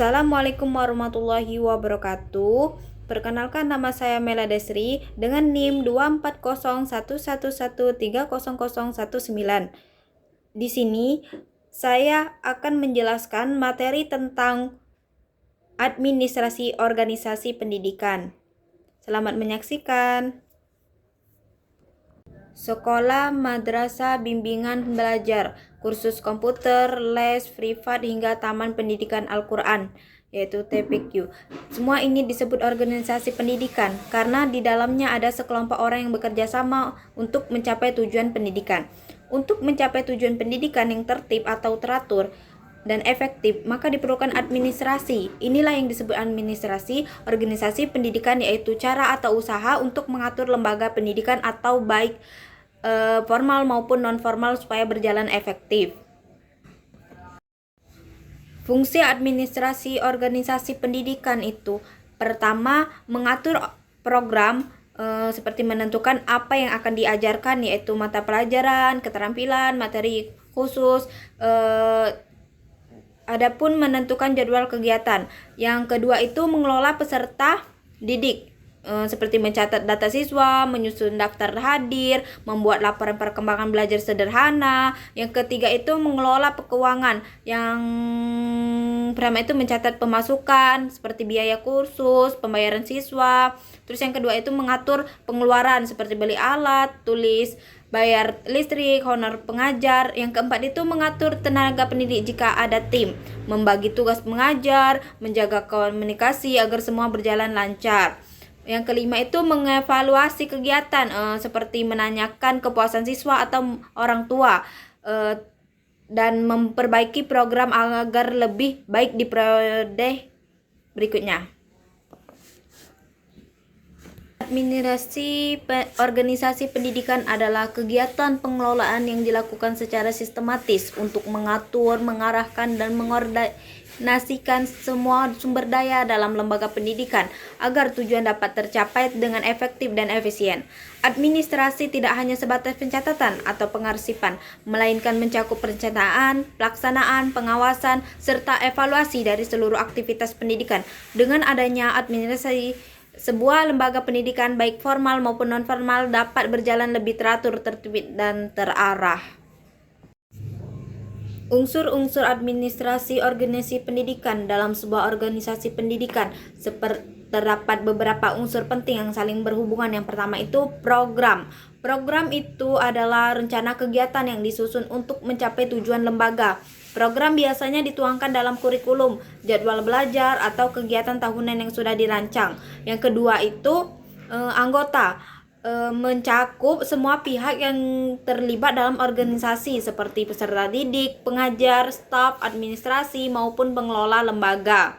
Assalamualaikum warahmatullahi wabarakatuh. Perkenalkan, nama saya Mela Desri dengan NIM 24011130019. Di sini saya akan menjelaskan materi tentang administrasi organisasi pendidikan. Selamat menyaksikan. Sekolah, madrasah, bimbingan belajar, kursus komputer, les, privat, hingga taman pendidikan Al-Quran, yaitu TPQ. Semua ini disebut organisasi pendidikan karena di dalamnya ada sekelompok orang yang bekerja sama untuk mencapai tujuan pendidikan. Untuk mencapai tujuan pendidikan yang tertib atau teratur dan efektif, maka diperlukan administrasi. Inilah yang disebut administrasi organisasi pendidikan, yaitu cara atau usaha untuk mengatur lembaga pendidikan atau baik formal maupun non-formal supaya berjalan efektif. Fungsi administrasi organisasi pendidikan itu pertama, mengatur program seperti menentukan apa yang akan diajarkan, yaitu mata pelajaran, keterampilan, materi khusus. Adapun menentukan jadwal kegiatan. Yang kedua itu mengelola peserta didik, seperti mencatat data siswa, menyusun daftar hadir, membuat laporan perkembangan belajar sederhana. Yang ketiga itu mengelola keuangan. Yang pertama itu mencatat pemasukan seperti biaya kursus, pembayaran siswa. Terus yang kedua itu mengatur pengeluaran seperti beli alat, tulis, bayar listrik, honor pengajar. Yang keempat itu mengatur tenaga pendidik jika ada tim, membagi tugas mengajar, menjaga komunikasi agar semua berjalan lancar. Yang kelima itu mengevaluasi kegiatan, seperti menanyakan kepuasan siswa atau orang tua, dan memperbaiki program agar lebih baik di periode berikutnya. Administrasi organisasi pendidikan adalah kegiatan pengelolaan yang dilakukan secara sistematis untuk mengatur, mengarahkan, dan mengordinasikan semua sumber daya dalam lembaga pendidikan agar tujuan dapat tercapai dengan efektif dan efisien. Administrasi tidak hanya sebatas pencatatan atau pengarsipan, melainkan mencakup perencanaan, pelaksanaan, pengawasan, serta evaluasi dari seluruh aktivitas pendidikan. Dengan adanya administrasi, sebuah lembaga pendidikan baik formal maupun non-formal dapat berjalan lebih teratur, tertib, dan terarah. Unsur-unsur administrasi organisasi pendidikan dalam sebuah organisasi pendidikan terdapat beberapa unsur penting yang saling berhubungan. Yang pertama itu program. Program itu adalah rencana kegiatan yang disusun untuk mencapai tujuan lembaga. Program biasanya dituangkan dalam kurikulum, jadwal belajar, atau kegiatan tahunan yang sudah dirancang. Yang kedua itu anggota, mencakup semua pihak yang terlibat dalam organisasi seperti peserta didik, pengajar, staf, administrasi, maupun pengelola lembaga.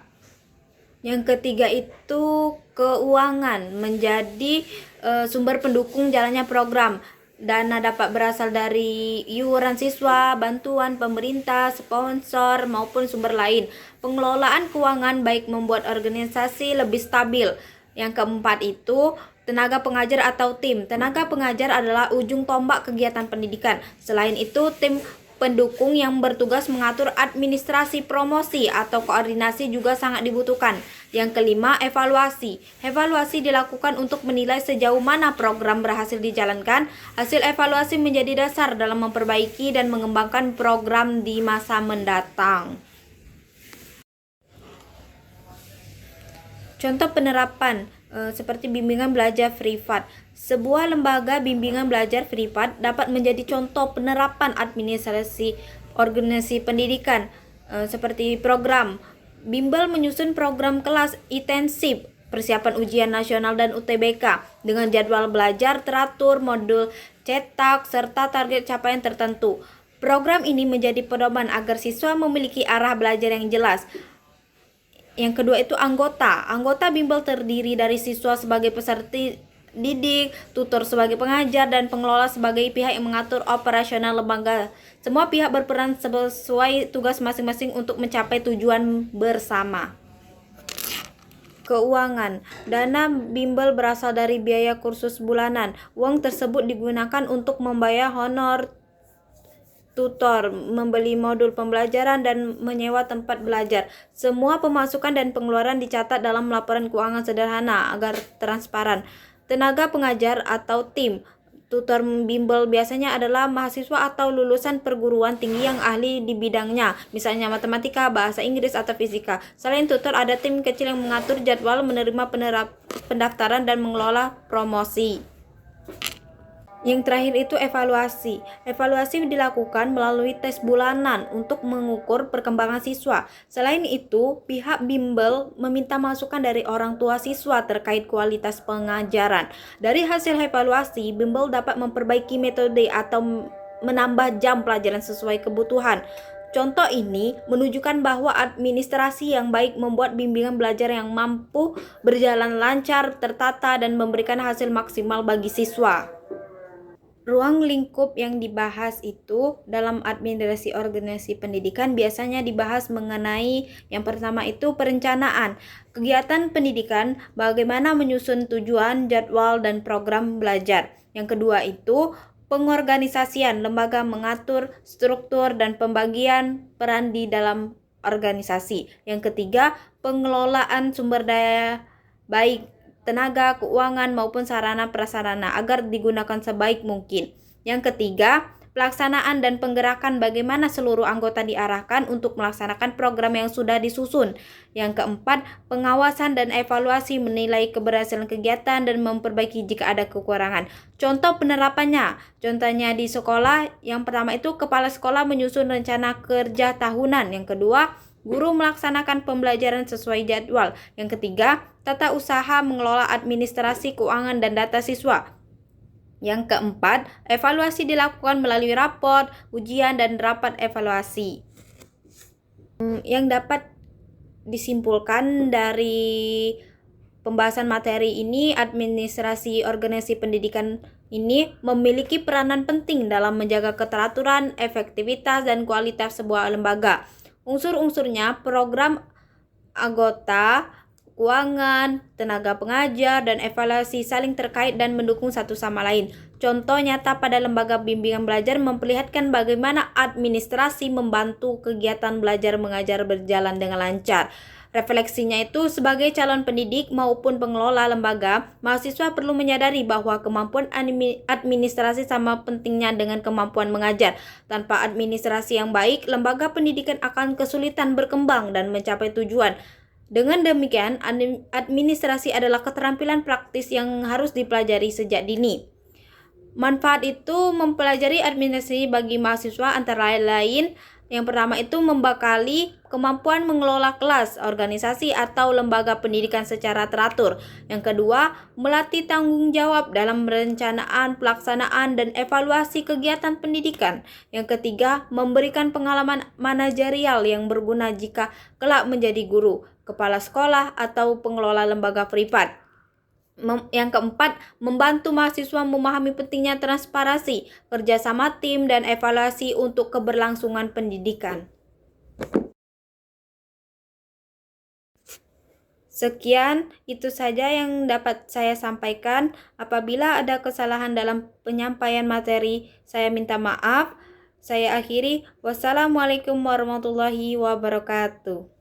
Yang ketiga itu keuangan, menjadi sumber pendukung jalannya program. Dana dapat berasal dari iuran siswa, bantuan pemerintah, sponsor, maupun sumber lain. Pengelolaan keuangan baik membuat organisasi lebih stabil. Yang keempat itu tenaga pengajar atau tim. Tenaga pengajar adalah ujung tombak kegiatan pendidikan. Selain itu, tim pendukung yang bertugas mengatur administrasi promosi atau koordinasi juga sangat dibutuhkan. Yang kelima, evaluasi. Evaluasi dilakukan untuk menilai sejauh mana program berhasil dijalankan. Hasil evaluasi menjadi dasar dalam memperbaiki dan mengembangkan program di masa mendatang. Contoh penerapan seperti bimbingan belajar privat. Sebuah lembaga bimbingan belajar privat dapat menjadi contoh penerapan administrasi organisasi pendidikan, seperti program. Bimbel menyusun program kelas intensif, persiapan ujian nasional dan UTBK dengan jadwal belajar teratur, modul cetak, serta target capaian tertentu. Program ini menjadi pedoman agar siswa memiliki arah belajar yang jelas. Yang kedua itu anggota. Anggota bimbel terdiri dari siswa sebagai peserta didik, tutor sebagai pengajar, dan pengelola sebagai pihak yang mengatur operasional lembaga. Semua pihak berperan sesuai tugas masing-masing untuk mencapai tujuan bersama. Keuangan. Dana bimbel berasal dari biaya kursus bulanan. Uang tersebut digunakan untuk membayar honor tutor, membeli modul pembelajaran, dan menyewa tempat belajar. Semua pemasukan dan pengeluaran dicatat dalam laporan keuangan sederhana agar transparan. Tenaga pengajar atau tim. Tutor bimbel biasanya adalah mahasiswa atau lulusan perguruan tinggi yang ahli di bidangnya, misalnya matematika, bahasa Inggris, atau fisika. Selain tutor, ada tim kecil yang mengatur jadwal, menerima pendaftaran, dan mengelola promosi. Yang terakhir itu evaluasi. Evaluasi dilakukan melalui tes bulanan untuk mengukur perkembangan siswa. Selain itu, pihak bimbel meminta masukan dari orang tua siswa terkait kualitas pengajaran. Dari hasil evaluasi, bimbel dapat memperbaiki metode atau menambah jam pelajaran sesuai kebutuhan. Contoh ini menunjukkan bahwa administrasi yang baik membuat bimbingan belajar yang mampu berjalan lancar, tertata, dan memberikan hasil maksimal bagi siswa. Ruang lingkup yang dibahas itu dalam administrasi organisasi pendidikan biasanya dibahas mengenai yang pertama itu perencanaan, kegiatan pendidikan, bagaimana menyusun tujuan, jadwal, dan program belajar. Yang kedua itu pengorganisasian, lembaga mengatur struktur dan pembagian peran di dalam organisasi. Yang ketiga, pengelolaan sumber daya baik tenaga, keuangan, maupun sarana prasarana agar digunakan sebaik mungkin. Yang ketiga, pelaksanaan dan penggerakan bagaimana seluruh anggota diarahkan untuk melaksanakan program yang sudah disusun. Yang keempat, pengawasan dan evaluasi menilai keberhasilan kegiatan dan memperbaiki jika ada kekurangan. Contoh penerapannya, contohnya di sekolah, yang pertama itu kepala sekolah menyusun rencana kerja tahunan. Yang kedua, guru melaksanakan pembelajaran sesuai jadwal. Yang ketiga, tata usaha mengelola administrasi, keuangan, dan data siswa. Yang keempat, evaluasi dilakukan melalui raport, ujian, dan rapat evaluasi. Yang dapat disimpulkan dari pembahasan materi ini, administrasi organisasi pendidikan ini memiliki peranan penting dalam menjaga keteraturan, efektivitas, dan kualitas sebuah lembaga. Unsur-unsurnya program anggota, keuangan, tenaga pengajar, dan evaluasi saling terkait dan mendukung satu sama lain. Contoh nyata pada lembaga bimbingan belajar memperlihatkan bagaimana administrasi membantu kegiatan belajar mengajar berjalan dengan lancar. Refleksinya itu, sebagai calon pendidik maupun pengelola lembaga, mahasiswa perlu menyadari bahwa kemampuan administrasi sama pentingnya dengan kemampuan mengajar. Tanpa administrasi yang baik, lembaga pendidikan akan kesulitan berkembang dan mencapai tujuan. Dengan demikian, administrasi adalah keterampilan praktis yang harus dipelajari sejak dini. Manfaat itu mempelajari administrasi bagi mahasiswa antara lain, yang pertama itu membekali kemampuan mengelola kelas, organisasi, atau lembaga pendidikan secara teratur. Yang kedua, melatih tanggung jawab dalam perencanaan, pelaksanaan, dan evaluasi kegiatan pendidikan. Yang ketiga, memberikan pengalaman manajerial yang berguna jika kelak menjadi guru, kepala sekolah, atau pengelola lembaga privat. Yang keempat, membantu mahasiswa memahami pentingnya transparansi, kerjasama tim, dan evaluasi untuk keberlangsungan pendidikan. Sekian, itu saja yang dapat saya sampaikan. Apabila ada kesalahan dalam penyampaian materi, saya minta maaf. Saya akhiri. Wassalamualaikum warahmatullahi wabarakatuh.